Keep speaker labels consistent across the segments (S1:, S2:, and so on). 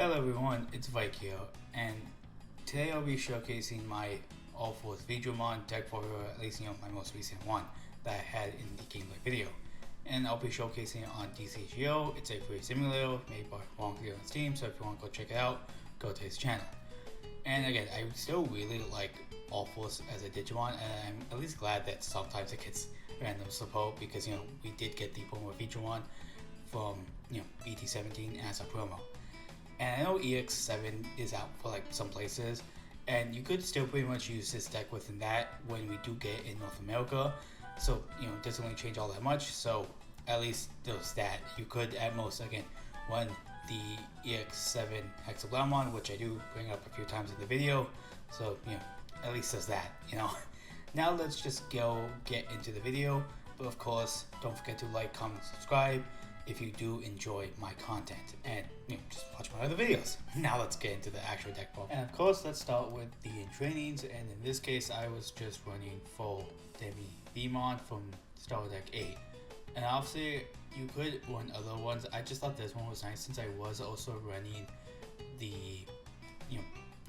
S1: Hello everyone, it's Vike here, and today I'll be showcasing my UlforceVeedramon deck for at least my most recent one that I had in the gameplay video. And I'll be showcasing it on DCGO. It's a free simulator made by Wonky on Steam, so if you want to go check it out, go to his channel. And again, I still really like Ulforce as a Digimon, and I'm at least glad that sometimes it gets random support because we did get the promo Veedramon from Bt17 as a promo. And I know Ex7 is out for some places, and you could still pretty much use this deck within that when we do get in North America. So it doesn't really change all that much. So at least there's that. You could at most again run the Ex7 Veedramon, which I do bring up a few times in the video. So at least there's that. Now let's just get into the video. But of course, don't forget to like, comment, subscribe if you do enjoy my content, and just watch my other videos. Now let's get into the actual deck build. And of course, let's start with the trainings, and in this case I was just running full Veedramon from Star Deck 8. And obviously you could run other ones. I just thought this one was nice since I was also running the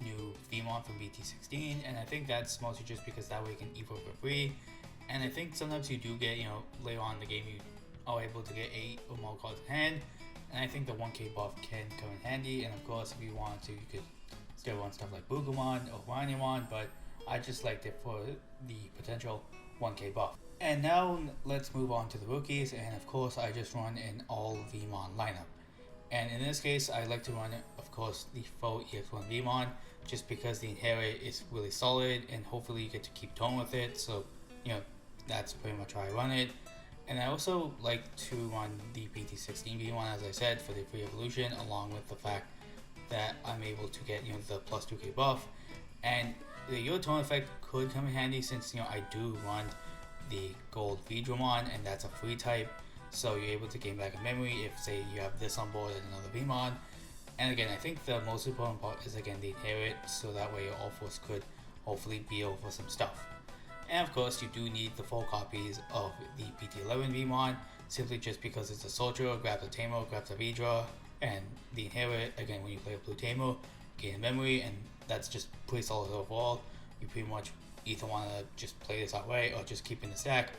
S1: new Veedramon from Bt17, and I think that's mostly just because that way you can evoke for free. And I think sometimes you do get later on in the game you are able to get 8 or more cards in hand, and I think the 1k buff can come in handy. And of course, if you want to, you could still run stuff like Bugumon or Rhinimon, but I just liked it for the potential 1k buff. And now let's move on to the rookies, and of course I just run an all Veedramon lineup. And in this case I like to run, of course, the full EX1 Veedramon, just because the inherit is really solid and hopefully you get to keep tone with it. So that's pretty much how I run it. And I also like to run the Bt16 Veedramon, as I said, for the free evolution, along with the fact that I'm able to get the plus 2k buff. And the Your Tone effect could come in handy since I do run the gold Veedramon, and that's a free type, so you're able to gain back a memory if, say, you have this on board and another Veedramon. And again, I think the most important part is again the inherit, so that way your Ulforce could hopefully be over some stuff. And of course, you do need the full copies of the Bt11 Veedramon, simply just because it's a soldier, grabs a Tamer, grabs a Veedra, and the inherit, again, when you play a blue Tamer, gain a memory, and that's just pretty solid overall. You pretty much either want to just play this outright or just keep in the stack,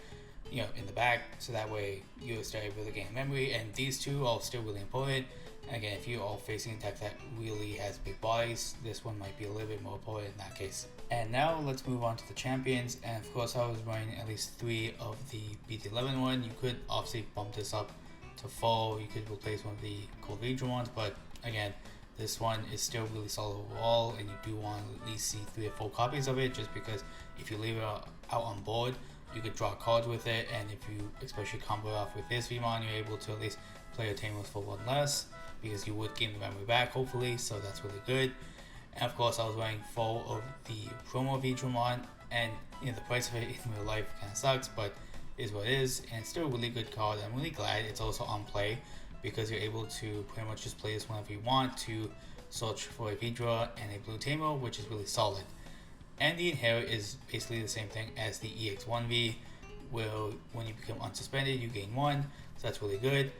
S1: in the back, so that way you start really gaining memory. And these two are still really important. And again, if you are facing a deck that really has big bodies, this one might be a little bit more important in that case. And now let's move on to the champions. And of course, I was running at least 3 of the Bt11 one. You could obviously bump this up to 4. You could replace one of the gold Veedramons, but again, this one is still really solid overall, and you do want to at least see 3 or 4 copies of it, just because if you leave it out on board, you could draw cards with it. And if you especially combo it off with this Veedramon, you're able to at least play your Tamers for 1 less, because you would gain the memory back hopefully, so that's really good. And of course, I was running 4 of the promo Veedramon, and the price of it in real life kind of sucks, but is what it is, and it's still a really good card. I'm really glad it's also on play, because you're able to pretty much just play this whenever you want to search for a Veedra and a blue Tamer, which is really solid. And the inherit is basically the same thing as the EX1V, where when you become unsuspended you gain 1, so that's really good.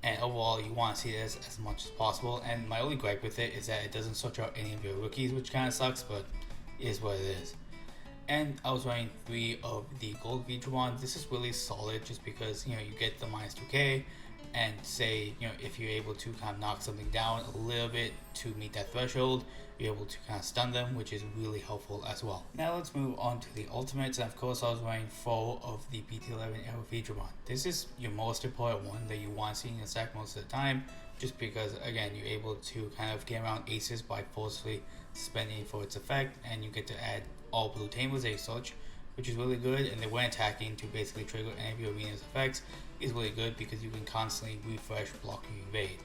S1: And overall, you want to see this as much as possible. And my only gripe with it is that it doesn't search out any of your rookies, which kind of sucks, but it is what it is. And I was running 3 of the gold Veedramon. This is really solid just because you get the minus 2k, and say if you're able to kind of knock something down a little bit to meet that threshold, you're able to kind of stun them, which is really helpful as well. Now let's move on to the ultimates, and of course I was running 4 of the Bt11 Arrow Veedramon. This is your most important one that you want to see in your stack most of the time, just because again you're able to kind of get around aces by forcefully suspending for its effect, and you get to add all blue Tamers as such, which is really good. And then when attacking to basically trigger any of your arena's effects is really good, because you can constantly refresh, block, and evade.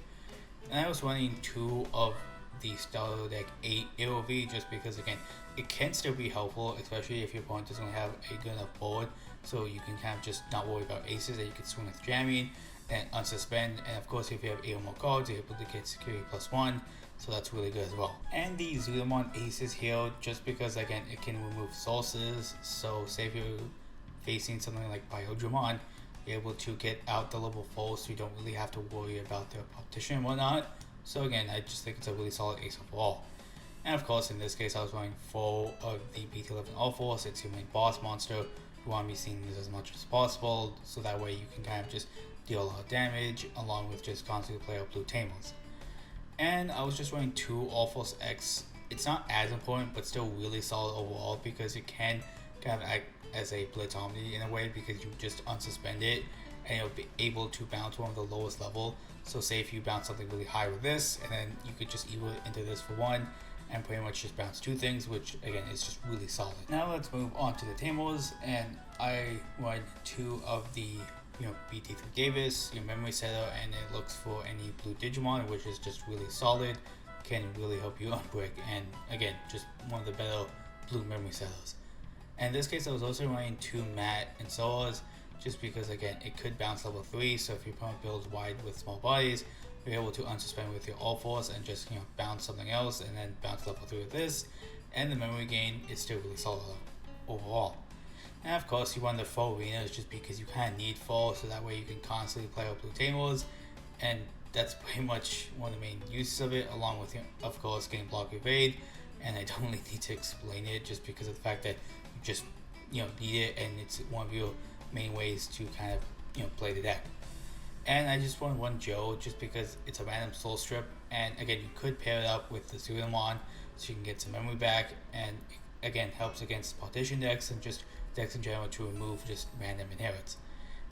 S1: And I was running 2 of the Starter Deck 8 AOV, just because again it can still be helpful, especially if your opponent doesn't have a good enough board, so you can kind of just not worry about aces, that you can swing with jamming and unsuspend. And of course, if you have 8 or more cards, you're able to get security +1, so that's really good as well. And the Veedramon aces here, just because again it can remove sources, so say if you're facing something like Veedramon, you're able to get out the level 4, so you don't really have to worry about their partition and whatnot. So again, I just think it's a really solid ace overall. And of course, in this case, I was running 4 of the Bt11 Ulforce. It's your main boss monster. You want to be seeing this as much as possible, so that way you can kind of just deal a lot of damage, along with just constantly play out blue Tamers. And I was just running 2 Ulforce X. It's not as important, but still really solid overall, because it can kind of act as a Blitz Omni in a way, because you just unsuspend it and you'll be able to bounce one of the lowest level. So say if you bounce something really high with this, and then you could just evo it into this for 1 and pretty much just bounce 2 things, which again is just really solid. Now let's move on to the Tamers, and I run 2 of the BT3 Davis, your memory setter, and it looks for any blue Digimon, which is just really solid, can really help you unbrick, and again, just one of the better blue memory setters. And in this case, I was also running 2 Matte and Solas, just because again, it could bounce level 3, so if your opponent builds wide with small bodies, you're able to unsuspend with your Ulforce and just bounce something else, and then bounce level 3 with this, and the memory gain is still really solid overall. And of course, you run the 4 arenas just because you kind of need 4, so that way you can constantly play out blue Tamers, and that's pretty much one of the main uses of it, along with, of course, getting block evade. And I don't really need to explain it, just because of the fact that you just need it, and it's one of your main ways to kind of play the deck. And I just want 1 Joe just because it's a random soul strip, and again, you could pair it up with the Veedramon so you can get some memory back, and again, helps against partition decks and just decks in general to remove just random inherits.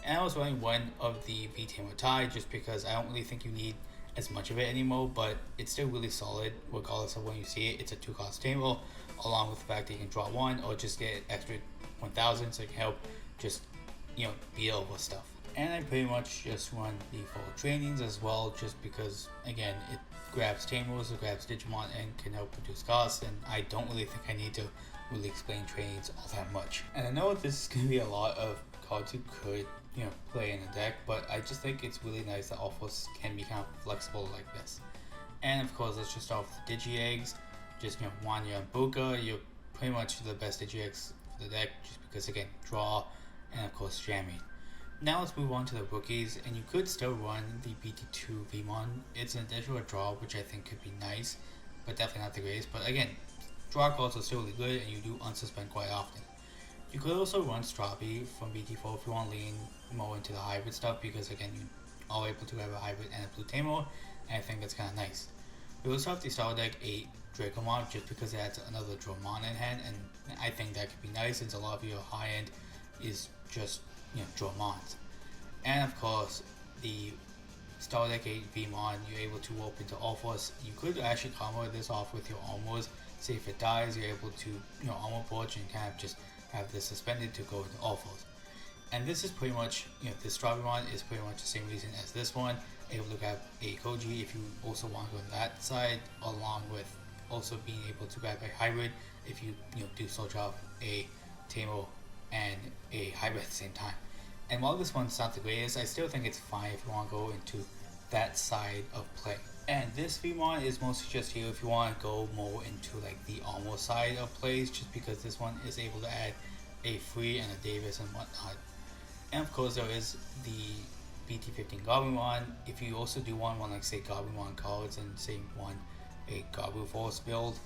S1: And I was running 1 of the V-Tamer Tide just because I don't really think you need as much of it anymore, but it's still really solid regardless of when you see it. It's a 2-cost Tamer, along with the fact that you can draw 1 or just get extra 1000, so it can help just beat over stuff. And I pretty much just run the 4 trainings as well, just because again, it grabs Tamers, it grabs Digimon, and can help reduce costs, and I don't really think I need to really explain trainings all that much. And I know this is going to be a lot of cards you could play in a deck, but I just think it's really nice that Ulforce can be kind of flexible like this. And of course, let's just start with the Digi-Eggs. Just Wanya and Buka, you're pretty much the best Digi-Eggs for the deck, just because again, draw, and of course jamming. Now let's move on to the rookies, and you could still run the BT2 Veedramon. It's an additional draw, which I think could be nice, but definitely not the greatest. But again, draw cards are still really good, and you do unsuspend quite often. You could also run Strabi from BT4 if you want to lean more into the hybrid stuff, because again, you are able to have a hybrid and a blue Tamer, and I think that's kind of nice. We also have the Star Deck 8 Dracomon, just because it adds another Dramon in hand, and I think that could be nice since a lot of your high end is just Dramons. And of course, the Star Deck 8 Veedramon, you're able to warp into Ulforce. You could actually combo this off with your armors. Say if it dies, you're able to armor porch and kind of just have this suspended to go into Ulforce. And this is pretty much, this Strawberry is pretty much the same reason as this one. Able to grab a Koji if you also want to go on that side, along with also being able to grab a hybrid if you do search out a Tamer and a hybrid at the same time. And while this one's not the greatest, I still think it's fine if you want to go into that side of play. And this Veedramon is mostly just here if you want to go more into like the armor side of plays, just because this one is able to add a free and a Davis and whatnot. And of course, there is the BT15 Gabumon. If you also do want one, like say Gabumon cards and say one a Gabu Force build,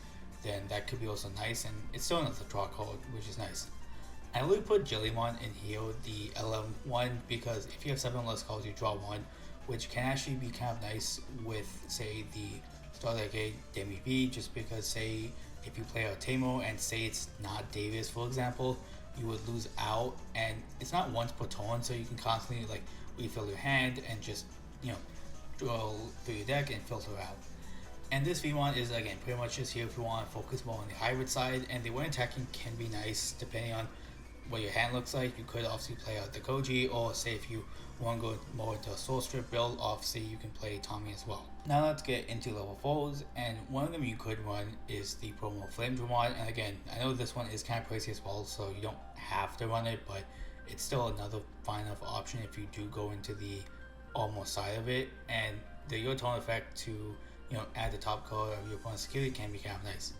S1: then that could be also nice, and it's still another draw card, which is nice. I really put Jellymon in here, the LM one, because if you have 7 less cards, you draw 1, which can actually be kind of nice with, say, the Star Deck 8 Demi B, just because, say, if you play a Tamer and say it's not Davis, for example, you would lose out, and it's not once per turn, so you can constantly like refill your hand and just draw through your deck and filter out. And this V1 is again pretty much just here if you want to focus more on the hybrid side, and the way attacking can be nice depending on what your hand looks like. You could obviously play out the Koji, or say if you want to go more into a soul strip build, obviously you can play Tommy as well. Now let's get into level 4s, and one of them you could run is the promo Flame Dramon. And again, I know this one is kind of pricey as well, so you don't have to run it, but it's still another fine enough option if you do go into the almost side of it, and the your turn effect to add the top card of your opponent's security can be kind of nice.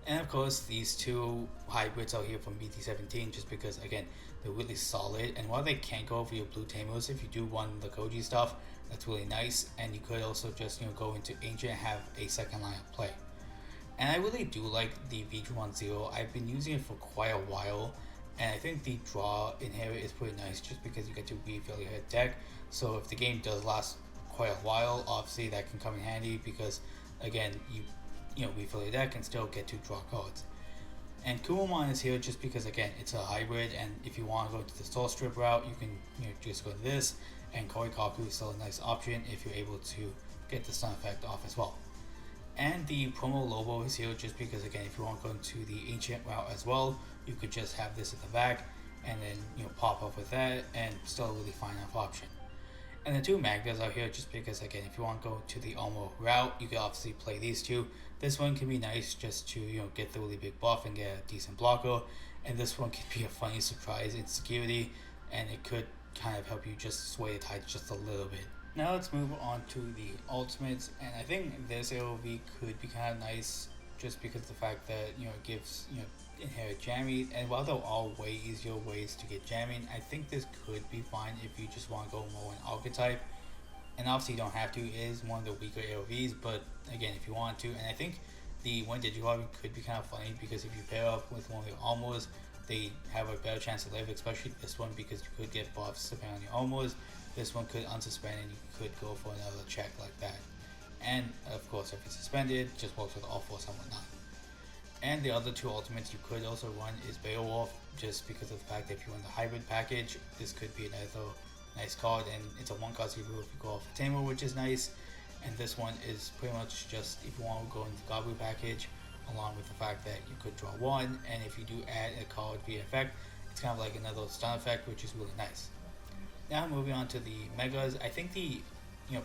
S1: And of course, these two hybrids out here from Bt17, just because again they're really solid, and while they can't go over your blue Tamers, if you do want the Koji stuff, That's really nice, and you could also just go into Ancient and have a second line of play. And I really do like the Veedramon Zero. I've been using it for quite a while, and I think the draw inherit is pretty nice just because you get to refill your deck. So if the game does last quite a while, obviously that can come in handy because again you refill your deck and still get to draw cards. And Kumamon is here just because again it's a hybrid, and if you want to go to the Soul Strip route, you can just go to this, and Korikaku is still a nice option if you're able to get the stun effect off as well. And the promo Lobo is here just because again if you want to go into the Ancient route as well, you could just have this at the back and then pop up with that, and still a really fine enough option. And the two Magdas are here just because again if you want to go to the Almo route, you can obviously play these two. This one can be nice just to get the really big buff and get a decent blocker, and this one can be a funny surprise in security, and it could kind of help you just sway the tide just a little bit. Now let's move on to the ultimates, and I think this AOV could be kind of nice just because of the fact that it gives inherit jamming, and while there are way easier ways to get jamming, I think this could be fine if you just want to go more in archetype. And obviously you don't have to, it is one of the weaker AOVs, but again if you want to. And I think the one Digimon could be kind of funny because if you pair up with one of your Almos, they have a better chance to live, especially this one because you could get buffs depending on your Almos. This one could unsuspend and you could go for another check like that. And of course if it's suspended, just works with Ulforce and whatnot. And the other two ultimates you could also run is Beowulf, just because of the fact that if you run the hybrid package, this could be another nice card, and it's a 1-cost hero if you go off a Tamer, which is nice. And this one is pretty much just if you want to go into the Gabu package, along with the fact that you could draw one, and if you do add a card via effect, it's kind of like another stun effect, which is really nice. Now moving on to the Megas, I think the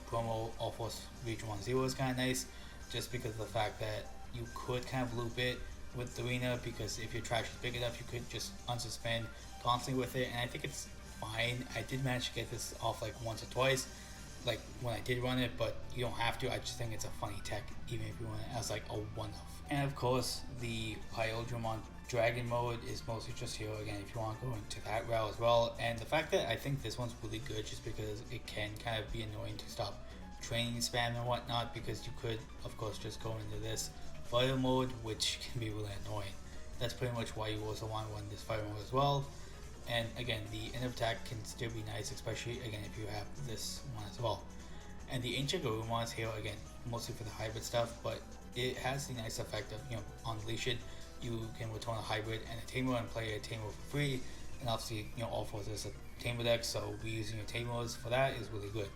S1: promo UlforceVeedramon Zero is kind of nice, just because of the fact that you could kind of loop it with the arena, because if your trash is big enough, you could just unsuspend constantly with it, and I think it's fine. I did manage to get this off like once or twice, like when I did run it, but you don't have to. I just think it's a funny tech, even if you want it as like a one-off. And of course, the Veedramon Dragon mode is mostly just here again if you want to go into that route as well. And the fact that I think this one's really good just because it can kind of be annoying to stop training spam and whatnot, because you could of course just go into this fighter mode, which can be really annoying. That's pretty much why you also want to run this fighter mode as well. And again, the end of attack can still be nice, especially again if you have this one as well. And the Ancient Garurumon is here again mostly for the hybrid stuff, but it has the nice effect of unleash it. You can return a hybrid and a Tamer and play a Tamer for free, and obviously Ulforce is a Tamer deck, so reusing your Tamers for that is really good.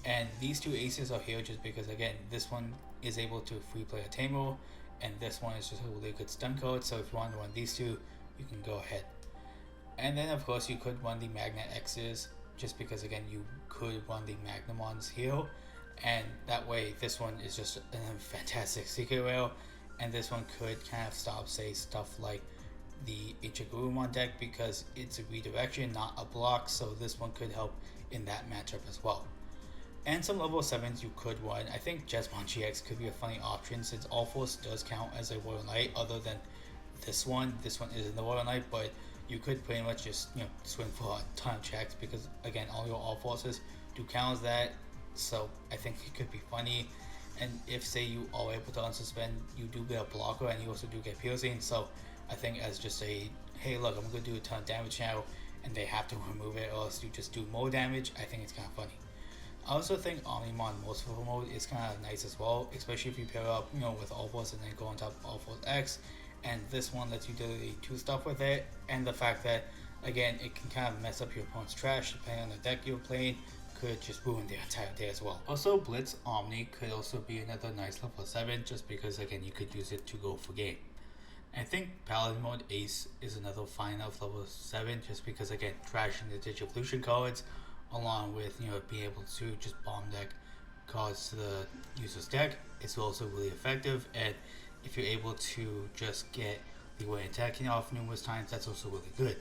S1: And these two aces are here just because again this one is able to free play a Tamer, and this one is just a really good stun card, so if you want to run these two, you can go ahead. And then of course you could run the Magnet X's, just because again you could run the Magnamons here, and that way this one is just a fantastic secret rail, and this one could kind of stop say stuff like the Ichigurumon deck because it's a redirection, not a block, so this one could help in that matchup as well. And some level 7s you could run. I think Jesmon GX could be a funny option since Ulforce does count as a Royal Knight, other than this one. This one isn't the Royal Knight, but you could pretty much just swing for a ton of checks because again all your Ulforces do count as that, so I think it could be funny. And if say you are able to unsuspend, you do get a blocker and you also do get piercing, so I think as just a hey look, I'm gonna do a ton of damage now and they have to remove it or else you just do more damage, I think it's kind of funny. I also think Omnimon Merciful mode is kind of nice as well, especially if you pair up with Ulforce and then go on top of Ulforce X, and this one lets you do the two stuff with it, and the fact that again it can kind of mess up your opponent's trash depending on the deck you're playing could just ruin their entire day as well. Also, Blitz Omni could also be another nice level 7 just because again you could use it to go for game. I think Paladin mode Ace is another fine enough level 7 just because again trashing the Digivolution cards along with being able to just bomb deck cards to the user's deck is also really effective, and if you're able to just get the way attacking off numerous times, that's also really good.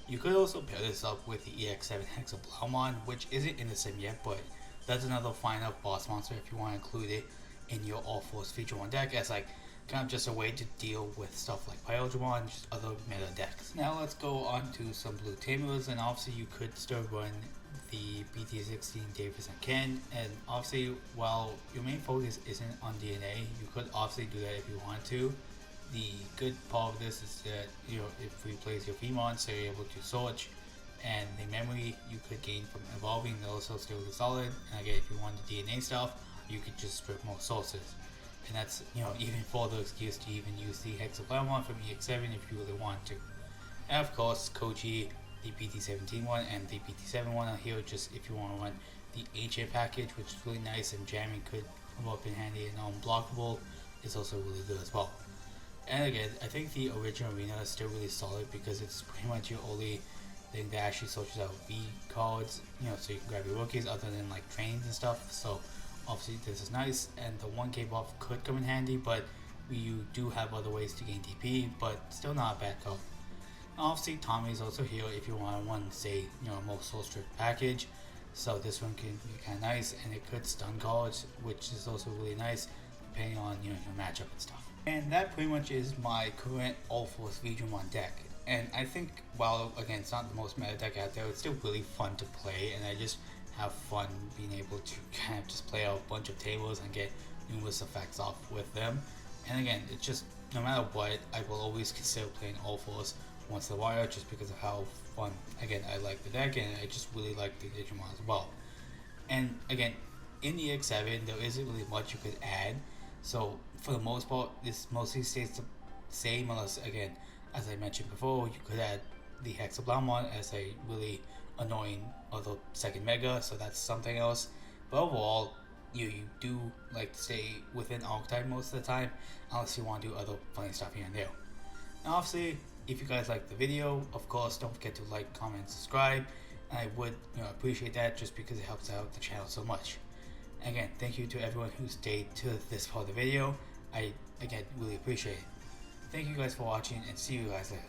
S1: You could also pair this up with the Ex7 Hexablaumon, which isn't in the sim yet, but that's another fine enough boss monster if you want to include it in your UlforceVeedramon deck as like kind of just a way to deal with stuff like Veedramon and just other meta decks. Now let's go on to some blue Tamers, and obviously you could still run the Bt17 Davis and Ken, and obviously while your main focus isn't on DNA, you could obviously do that if you want to. The good part of this is that if we place your Veedramon, so you're able to search, and the memory you could gain from evolving also still is solid. And again, if you want the DNA stuff, you could just strip more sources. And that's even further excuse to even use the Ex7 from Ex7 if you really want to. And of course, Koji, the Bt17 one and the Bt7 one are here just if you want to run the ancient package, which is really nice, and jamming could come up in handy, and unblockable is also really good as well. And again, I think the original arena is still really solid because it's pretty much your only thing that actually searches out V cards, so you can grab your rookies other than like trains and stuff. So obviously this is nice, and the 1k buff could come in handy, but you do have other ways to gain DP, but still not a bad card. Obviously Tommy is also here if you want to run, say, a more soul strip package. So this one can be kind of nice, and it could stun cards, which is also really nice depending on your matchup and stuff. And that pretty much is my current UlforceVeedramon deck. And I think, while again it's not the most meta deck out there, it's still really fun to play, and I just have fun being able to kind of just play out a bunch of tables and get numerous effects off with them. And again, it's just, no matter what, I will always consider playing Ulforce once in a while just because of how fun, again, I like the deck, and I just really like the Digimon as well. And again, in the Ex7 there isn't really much you could add, so for the most part this mostly stays the same, unless, again, as I mentioned before, you could add the Hexablaumon as a really annoying other second mega, so that's something else. But overall, you do like to stay within archetype most of the time, unless you want to do other funny stuff here and there. Now obviously, if you guys like the video, of course don't forget to like, comment, subscribe, and I would appreciate that just because it helps out the channel so much. Again, thank you to everyone who stayed to this part of the video. I again really appreciate it. Thank you guys for watching, and see you guys later.